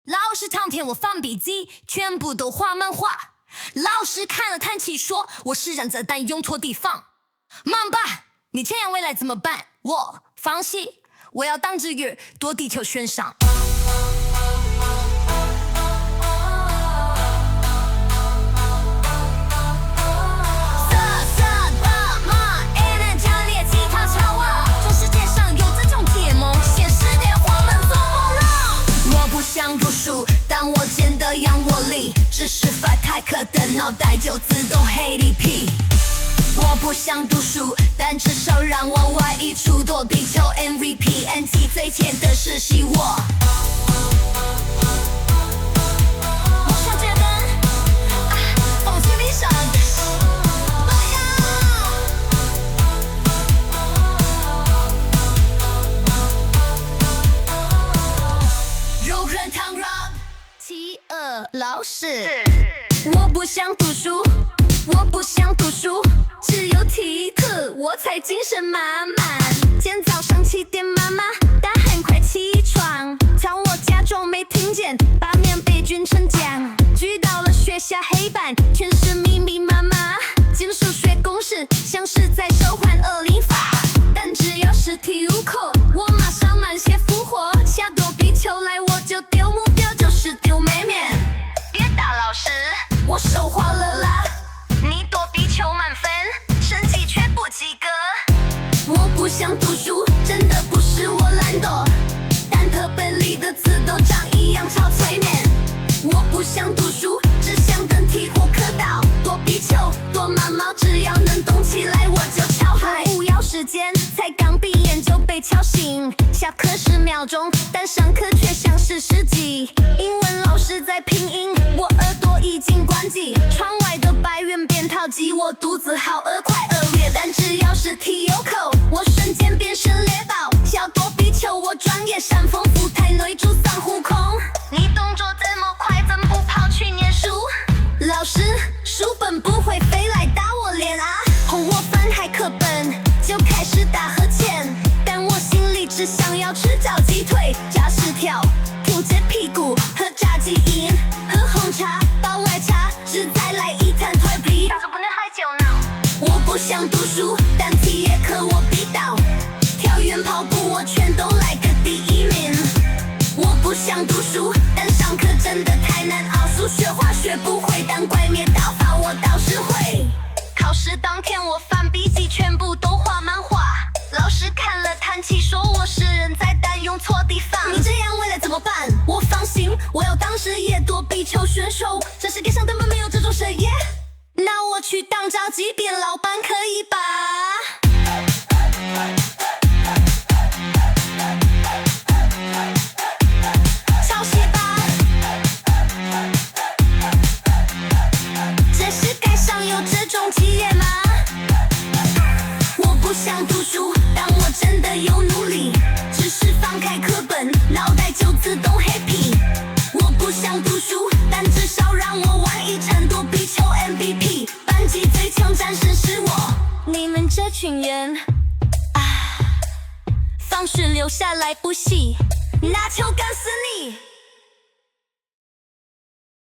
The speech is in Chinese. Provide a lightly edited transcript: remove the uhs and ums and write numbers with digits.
老师当天我放笔记，全部都画漫画。老师看了叹气说：“我是人子弹用错地方。”妈爸，你这样未来怎么办？我放弃，我要当只鱼，躲地球悬赏。想读书，但我见得仰卧力，只是发台课的脑袋就自动黑地皮。我不想读书，但至少让我外一出躲地球 MVP。NT 最甜的是希我。我想觉得放弃理想。饥饿老师，我不想读书，我不想读书，只有体课我才精神满满。今天早上7点，妈妈大喊快起床，叫我假装没听见，把棉被卷成浆。举到了学校黑板，全是密密麻麻，进数学公式像是在召唤恶灵法。但只要是体育课，我马上满血复活，下躲避球来我就丢，目标就是丢妹妹。别打老师，我手滑了啦，你躲避球满分，成绩却不及格。我不想读书，真的不是我懒惰，但课本里的字都长一样，超催眠。我不想读书，只想等题或课到，躲避球躲毛毛，只要能动起来我就超嗨。无聊时间才刚闭眼就被敲醒，下课10秒钟，但上课却像是10几。英文老师在拼音，我耳朵已经关机，窗外的白云变淘气，我肚子好饿快饿裂。但只要是体有口，我瞬间变身猎豹，小躲避球我专业，闪风舞台内住三护空。你动作这么快，怎不跑去念书？老师，书本不会飞来打我脸啊！哄我翻开课本就开始打呵欠，但我心里只想要吃炸鸡腿、炸薯条、吐着屁股喝炸鸡饮，喝红茶、包奶茶，只再来一滩蜕皮。大叔不能喝酒呢。我不想读书，但体育课我必到，跳远跑步我全都来个第1名。我不想读书，但上课真的太难熬，数学化学不会，但怪灭刀法我倒是会。考试当天我翻笔记，全部都画漫画，老师看了叹气说我是人在弹用错地方。你这样未来怎么办？我放心，我要当职业躲避球选手，这世界上根本没有这种事业。那我去当炸鸡店老板可以吧？抄袭吧，这世界上有这种企业吗？我不想读书，但我真的有努力，只是放开课本，脑袋就自动黑皮。我不想读书，但至少让我玩一场躲避球 MVP。班级最强战士是我，你们这群人啊，放学留下来补习，拿球干死你！